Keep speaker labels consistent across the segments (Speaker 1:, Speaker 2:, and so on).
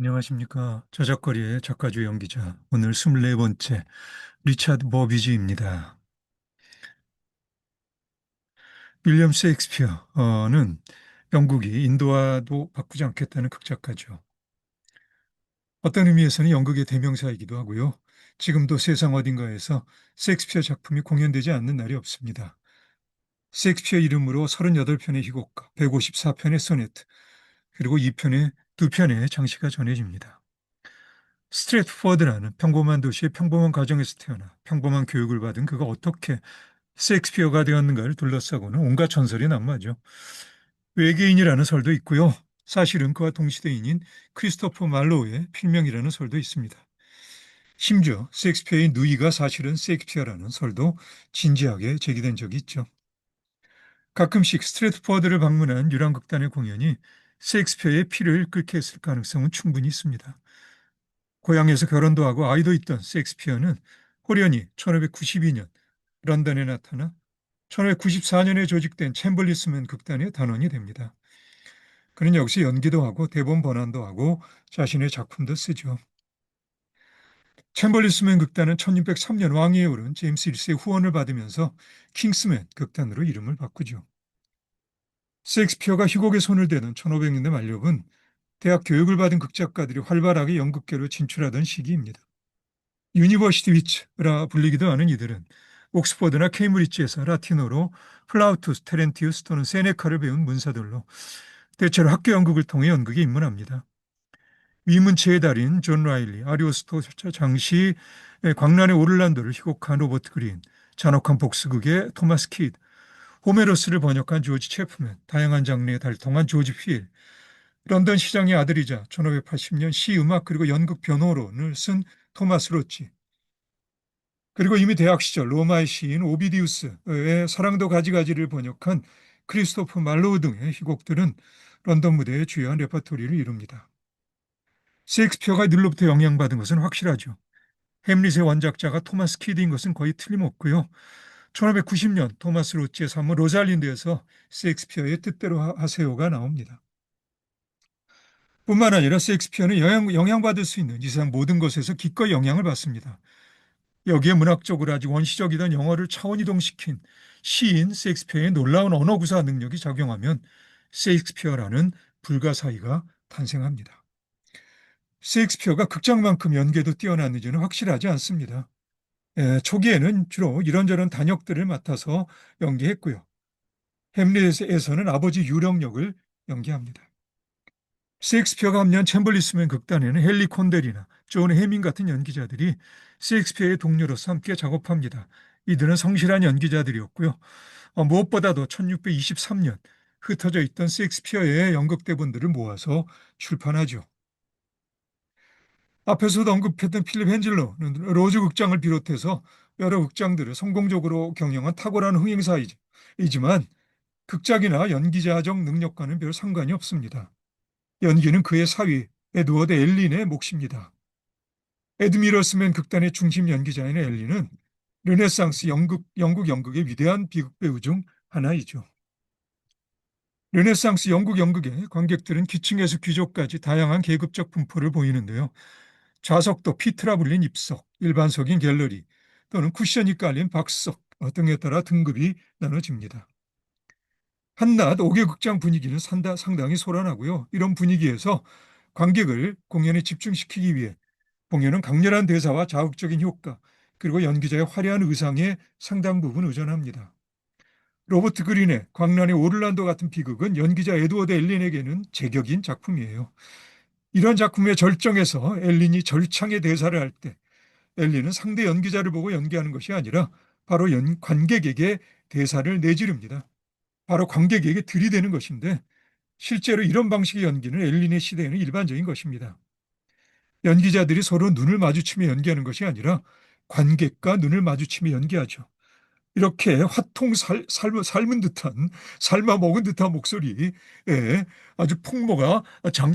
Speaker 1: 안녕하십니까. 저작거리의 작가주 연기자. 오늘 24번째 리차드 버비지입니다. 윌리엄 셰익스피어는 영국이 인도와도 바꾸지 않겠다는 극작가죠. 어떤 의미에서는 연극의 대명사이기도 하고요. 지금도 세상 어딘가에서 셰익스피어 작품이 공연되지 않는 날이 없습니다. 셰익스피어 이름으로 38편의 희곡가, 154편의 소네트, 그리고 2편의 장시가 전해집니다. 스트래트포드라는 평범한 도시의 평범한 가정에서 태어나 평범한 교육을 받은 그가 어떻게 셰익스피어가 되었는가를 둘러싸고는 온갖 전설이 난무하죠. 외계인이라는 설도 있고요. 사실은 그와 동시대인인 크리스토퍼 말로우의 필명이라는 설도 있습니다. 심지어 셰익스피어의 누이가 사실은 셰익스피어라는 설도 진지하게 제기된 적이 있죠. 가끔씩 스트래트포드를 방문한 유랑극단의 공연이 셰익스피어의 피를 끓게 했을 가능성은 충분히 있습니다. 고향에서 결혼도 하고 아이도 있던 셰익스피어는 호련히 1592년 런던에 나타나 1594년에 조직된 챔벌리스맨 극단의 단원이 됩니다. 그는 여기서 연기도 하고 대본 번안도 하고 자신의 작품도 쓰죠. 챔벌리스맨 극단은 1603년 왕위에 오른 제임스 1세의 후원을 받으면서 킹스맨 극단으로 이름을 바꾸죠. 셰익스피어가 희곡에 손을 대는 1500년대 말력은 대학 교육을 받은 극작가들이 활발하게 연극계로 진출하던 시기입니다. 유니버시티 위치라 불리기도 하는 이들은 옥스퍼드나 케임브리지에서 라틴어로 플라우투스, 테렌티우스 또는 세네카를 배운 문사들로 대체로 학교 연극을 통해 연극에 입문합니다. 위문체의 달인 존 라일리, 아리오스토 장시, 광란의 오를란도를 희곡한 로버트 그린, 잔혹한 복수극의 토마스 키드, 호메로스를 번역한 조지 체프맨, 다양한 장르에 달통한 조지 필, 런던 시장의 아들이자 1580년 시음악 그리고 연극 변호론을 쓴 토마스 로치, 그리고 이미 대학 시절 로마의 시인 오비디우스의 사랑도 가지가지를 번역한 크리스토프 말로우 등의 희곡들은 런던 무대의 주요한 레퍼토리를 이룹니다. 셰익스피어가 늘로부터 영향받은 것은 확실하죠. 햄릿의 원작자가 토마스 키드인 것은 거의 틀림없고요. 1590년 토마스 로치의 산문 로잘린드에서 셰익스피어의 뜻대로 하세요가 나옵니다. 뿐만 아니라 셰익스피어는 영향받을 수 있는 이 세상 모든 것에서 기꺼이 영향을 받습니다. 여기에 문학적으로 아주 원시적이던 영어를 차원이동시킨 시인 셰익스피어의 놀라운 언어 구사 능력이 작용하면 셰익스피어라는 불가사의가 탄생합니다. 셰익스피어가 극장만큼 연기에도 뛰어났는지는 확실하지 않습니다. 초기에는 주로 이런저런 단역들을 맡아서 연기했고요. 햄릿에서는 아버지 유령 역을 연기합니다. 셰익스피어가 합류한 챔벌리스맨 극단에는 헨리 콘델이나 존 해밍 같은 연기자들이 셰익스피어의 동료로서 함께 작업합니다. 이들은 성실한 연기자들이었고요. 무엇보다도 1623년 흩어져 있던 셰익스피어의 연극 대본들을 모아서 출판하죠. 앞에서도 언급했던 필립 헨즐러는 로즈 극장을 비롯해서 여러 극장들을 성공적으로 경영한 탁월한 흥행사이지만 극작이나 연기자적 능력과는 별 상관이 없습니다. 연기는 그의 사위 에드워드 엘린의 몫입니다. 에드 미러스맨 극단의 중심 연기자인 엘린은 르네상스 영국 연극의 위대한 비극 배우 중 하나이죠. 르네상스 영국 연극의 관객들은 기층에서 귀족까지 다양한 계급적 분포를 보이는데요. 좌석도 피트라 불린 입석, 일반석인 갤러리 또는 쿠션이 깔린 박석 등에 따라 등급이 나눠집니다. 한낮 5개 극장 분위기는 상당히 소란하고요. 이런 분위기에서 관객을 공연에 집중시키기 위해 공연은 강렬한 대사와 자극적인 효과, 그리고 연기자의 화려한 의상에 상당 부분 의존합니다. 로버트 그린의 광란의 오를란도 같은 비극은 연기자 에드워드 엘린에게는 제격인 작품이에요. 이런 작품의 절정에서 엘린이 절창의 대사를 할 때 엘린은 상대 연기자를 보고 연기하는 것이 아니라 바로 관객에게 대사를 내지릅니다. 바로 관객에게 들이대는 것인데 실제로 이런 방식의 연기는 엘린의 시대에는 일반적인 것입니다. 연기자들이 서로 눈을 마주치며 연기하는 것이 아니라 관객과 눈을 마주치며 연기하죠. 이렇게 화통 삶은 듯한 삶아 먹은 듯한 목소리에 아주 풍모가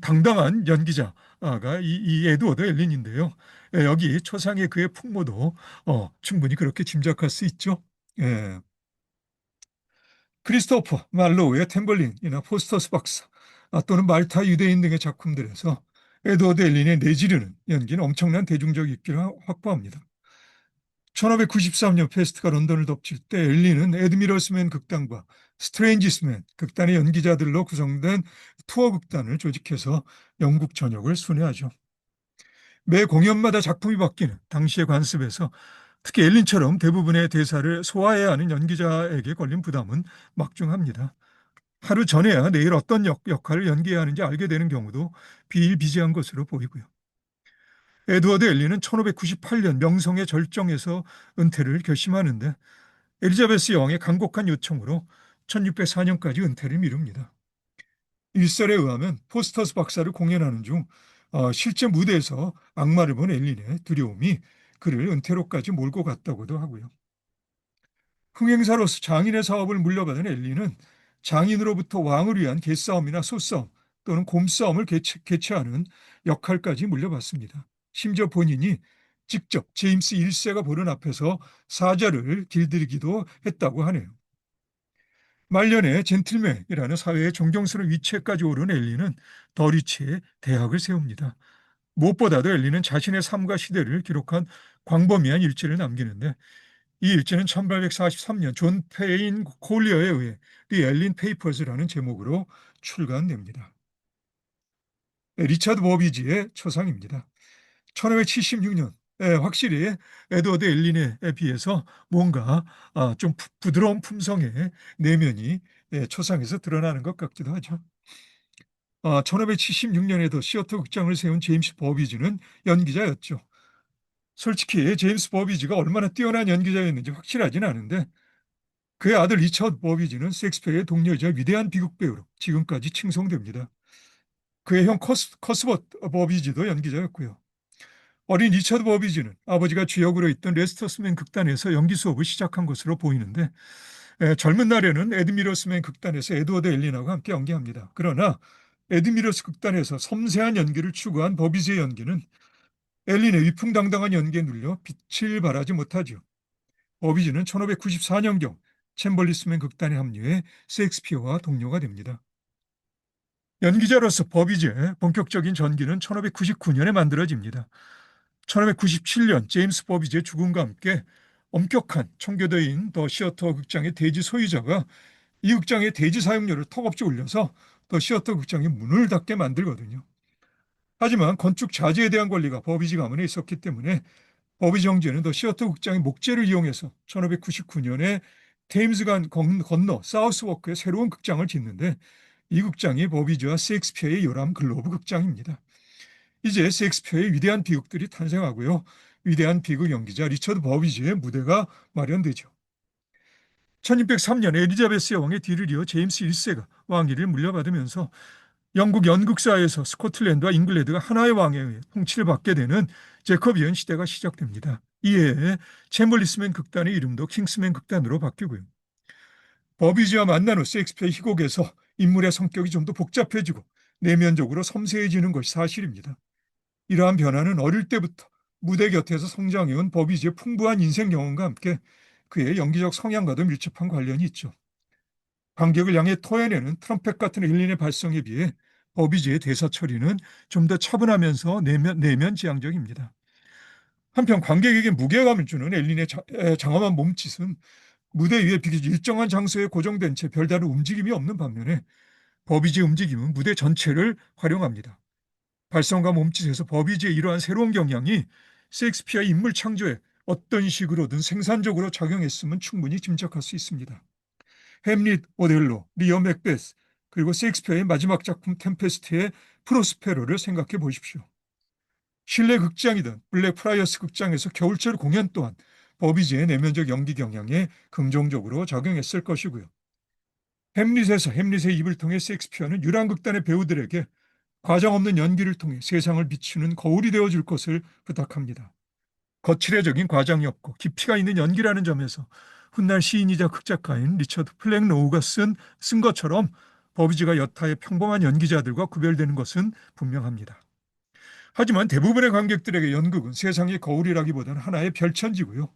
Speaker 1: 당당한 연기자가 이 에드워드 엘린인데요. 여기 초상의 그의 풍모도 충분히 그렇게 짐작할 수 있죠. 예. 크리스토퍼 말로우의 탬벌린이나 포스터스 박사 또는 말타 유대인 등의 작품들에서 에드워드 엘린의 내지르는 연기는 엄청난 대중적 인기를 확보합니다. 1593년 페스트가 런던을 덮칠 때 엘린은 에드미러스맨 극단과 스트레인지스맨 극단의 연기자들로 구성된 투어 극단을 조직해서 영국 전역을 순회하죠. 매 공연마다 작품이 바뀌는 당시의 관습에서 특히 엘린처럼 대부분의 대사를 소화해야 하는 연기자에게 걸린 부담은 막중합니다. 하루 전에야 내일 어떤 역할을 연기해야 하는지 알게 되는 경우도 비일비재한 것으로 보이고요. 에드워드 엘린은 1598년 명성의 절정에서 은퇴를 결심하는데 엘리자베스 여왕의 간곡한 요청으로 1604년까지 은퇴를 미룹니다. 일설에 의하면 포스터스 박사를 공연하는 중 실제 무대에서 악마를 본 엘린의 두려움이 그를 은퇴로까지 몰고 갔다고도 하고요. 흥행사로서 장인의 사업을 물려받은 엘린은 장인으로부터 왕을 위한 개싸움이나 소싸움 또는 곰싸움을 개최하는 역할까지 물려받습니다. 심지어 본인이 직접 제임스 1세가 보는 앞에서 사자를 길들이기도 했다고 하네요. 말년에 젠틀맨이라는 사회의 존경스러운 위치에까지 오른 엘린은 더리치에 대학을 세웁니다. 무엇보다도 엘린은 자신의 삶과 시대를 기록한 광범위한 일지를 남기는데 이 일지는 1843년 존 페인 콜리어에 의해 The Ellen Papers라는 제목으로 출간됩니다. 리차드 버비지의 초상입니다. 1576년 확실히 에드워드 엘린에 비해서 뭔가 좀 부드러운 품성의 내면이 초상에서 드러나는 것 같기도 하죠. 1576년에도 시어터 극장을 세운 제임스 버비지는 연기자였죠. 솔직히 제임스 버비지가 얼마나 뛰어난 연기자였는지 확실하진 않은데 그의 아들 리처드 버비지는 셰익스피어의 동료이자 위대한 비극 배우로 지금까지 칭송됩니다. 그의 형 커스버트 버비지도 연기자였고요. 어린 리처드 버비지는 아버지가 주역으로 있던 레스터스맨 극단에서 연기 수업을 시작한 것으로 보이는데 젊은 날에는 에드미러스맨 극단에서 에드워드 엘린하고 함께 연기합니다. 그러나 에드미러스 극단에서 섬세한 연기를 추구한 버비지의 연기는 엘린의 위풍당당한 연기에 눌려 빛을 발하지 못하죠. 버비지는 1594년경 챔벌리스맨 극단에 합류해 셰익스피어와 동료가 됩니다. 연기자로서 버비지의 본격적인 전기는 1599년에 만들어집니다. 1597년 제임스 버비지의 죽음과 함께 엄격한 청교도인 더 시어터 극장의 대지 소유자가 이 극장의 대지 사용료를 턱없이 올려서 더 시어터 극장이 문을 닫게 만들거든요. 하지만 건축 자재에 대한 권리가 버비지 가문에 있었기 때문에 버비지 형제는 더 시어터 극장의 목재를 이용해서 1599년에 테임스강 건너 사우스워크에 새로운 극장을 짓는데 이 극장이 버비지와 셰익스피어의 요람 글로브 극장입니다. 이제 셰익스피어의 위대한 비극들이 탄생하고요. 위대한 비극 연기자 리처드 버비지의 무대가 마련되죠. 1603년 엘리자베스 여왕의 뒤를 이어 제임스 1세가 왕위를 물려받으면서 영국 연극사에서 스코틀랜드와 잉글랜드가 하나의 왕에 의해 통치를 받게 되는 제커비언 시대가 시작됩니다. 이에 챔벌리스맨 극단의 이름도 킹스맨 극단으로 바뀌고요. 버비지와 만난 후 셰익스피어 희곡에서 인물의 성격이 좀 더 복잡해지고 내면적으로 섬세해지는 것이 사실입니다. 이러한 변화는 어릴 때부터 무대 곁에서 성장해온 버비지의 풍부한 인생 경험과 함께 그의 연기적 성향과도 밀접한 관련이 있죠. 관객을 향해 토해내는 트럼펫 같은 엘린의 발성에 비해 버비지의 대사 처리는 좀 더 차분하면서 내면지향적입니다. 한편 관객에게 무게감을 주는 엘린의 장엄한 몸짓은 무대 위에 일정한 장소에 고정된 채 별다른 움직임이 없는 반면에 버비지의 움직임은 무대 전체를 활용합니다. 발성과 몸짓에서 버비지의 이러한 새로운 경향이 셰익스피어의 인물 창조에 어떤 식으로든 생산적으로 작용했음은 충분히 짐작할 수 있습니다. 햄릿, 오델로, 리어 맥베스, 그리고 셰익스피어의 마지막 작품 템페스트의 프로스페로를 생각해 보십시오. 실내 극장이든 블랙 프라이어스 극장에서 겨울철 공연 또한 버비지의 내면적 연기 경향에 긍정적으로 작용했을 것이고요. 햄릿에서 햄릿의 입을 통해 셰익스피어는 유랑극단의 배우들에게 과정 없는 연기를 통해 세상을 비추는 거울이 되어줄 것을 부탁합니다. 거칠애적인 과장이 없고 깊이가 있는 연기라는 점에서 훗날 시인이자 극작가인 리처드 플랭로우가 쓴 것처럼 버비지가 여타의 평범한 연기자들과 구별되는 것은 분명합니다. 하지만 대부분의 관객들에게 연극은 세상의 거울이라기보다는 하나의 별천지고요.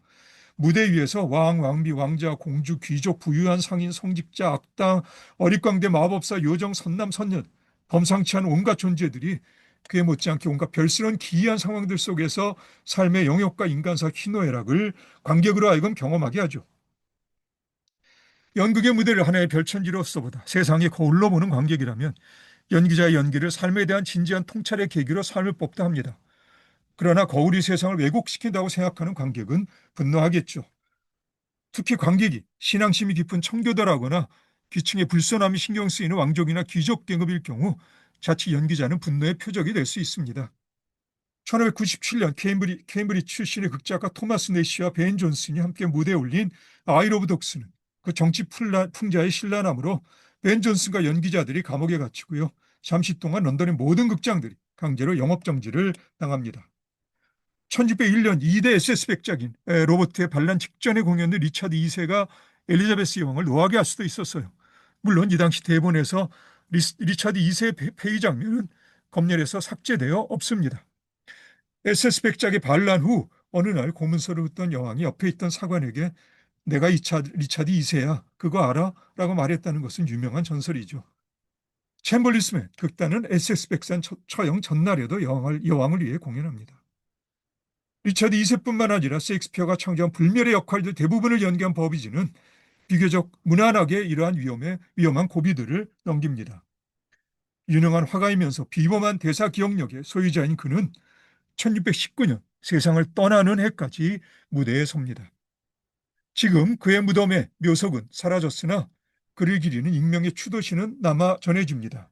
Speaker 1: 무대 위에서 왕, 왕비, 왕자, 공주, 귀족, 부유한 상인, 성직자, 악당, 어릿광대, 마법사, 요정, 선남, 선녀, 범상치 않은 온갖 존재들이 그에 못지않게 온갖 별스런 기이한 상황들 속에서 삶의 영역과 인간사 희노애락을 관객으로 하여금 경험하게 하죠. 연극의 무대를 하나의 별천지로서 보다 세상에 거울로 보는 관객이라면 연기자의 연기를 삶에 대한 진지한 통찰의 계기로 삶을 뽑다 합니다. 그러나 거울이 세상을 왜곡시킨다고 생각하는 관객은 분노하겠죠. 특히 관객이 신앙심이 깊은 청교도라거나 귀층의 불손함이 신경 쓰이는 왕족이나 귀족 계급일 경우 자칫 연기자는 분노의 표적이 될 수 있습니다. 1597년 케임브리지 출신의 극작가 토마스 내시와 벤 존슨이 함께 무대에 올린 아일 오브 독스는 그 정치 풍자의 신라남으로 벤 존슨과 연기자들이 감옥에 갇히고요. 잠시 동안 런던의 모든 극장들이 강제로 영업정지를 당합니다. 1601년 2대 SS 백작인 로버트의 반란 직전의 공연을 리차드 2세가 엘리자베스 여왕을 노하게 할 수도 있었어요. 물론 이 당시 대본에서 리차드 2세의 폐위 장면은 검열에서 삭제되어 없습니다. SS 백작의 반란 후 어느 날 고문서를 묻던 여왕이 옆에 있던 사관에게 내가 리차드 2세야 그거 알아? 라고 말했다는 것은 유명한 전설이죠. 챔벌리스맨 극단은 SS 백산 처형 전날에도 여왕을 위해 공연합니다. 리차드 2세뿐만 아니라 셰익스피어가 창조한 불멸의 역할들 대부분을 연기한 버비지는 비교적 무난하게 이러한 위험한 고비들을 넘깁니다. 유능한 화가이면서 비범한 대사 기억력의 소유자인 그는 1619년 세상을 떠나는 해까지 무대에 섭니다. 지금 그의 무덤의 묘석은 사라졌으나 그를 기리는 익명의 추도시는 남아 전해집니다.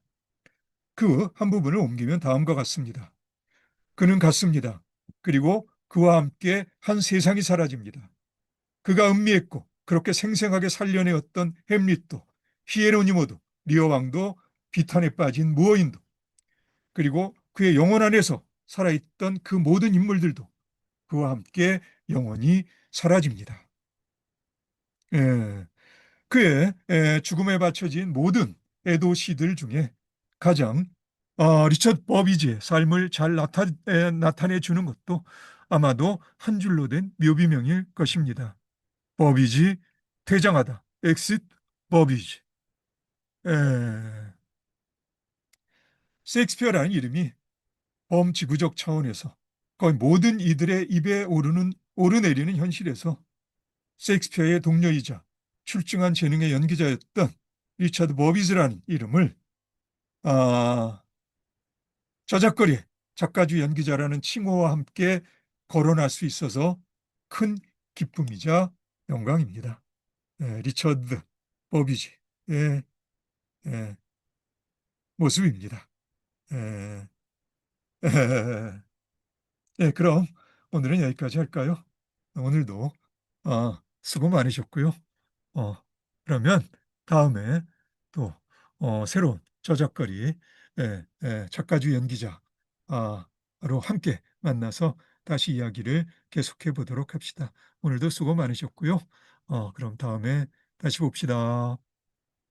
Speaker 1: 그 한 부분을 옮기면 다음과 같습니다. 그는 갔습니다. 그리고 그와 함께 한 세상이 사라집니다. 그가 음미했고 그렇게 생생하게 살려내었던 햄릿도, 히에로니모도, 리어 왕도, 비탄에 빠진 무어인도, 그리고 그의 영혼 안에서 살아있던 그 모든 인물들도 그와 함께 영원히 사라집니다. 예, 그의 죽음에 바쳐진 모든 애도 시들 중에 가장 리처드 버비지의 삶을 잘 나타내 주는 것도 아마도 한 줄로 된 묘비명일 것입니다. 버비지 퇴장하다. exit 버비지. 셰익스피어라는 이름이 범지구적 차원에서 거의 모든 이들의 입에 오르내리는 현실에서 셰익스피어의 동료이자 출중한 재능의 연기자였던 리처드 버비즈라는 이름을 아, 저작거리의 작가주 연기자라는 칭호와 함께 거론할 수 있어서 큰 기쁨이자 영광입니다. 리처드 버비지의 모습입니다. 에, 에, 그럼 오늘은 여기까지 할까요? 오늘도 수고 많으셨고요. 어, 그러면 다음에 또 새로운 저작거리 작가주 연기자로 함께 만나서 다시 이야기를 계속해 보도록 합시다. 오늘도 수고 많으셨고요. 그럼 다음에 다시 봅시다.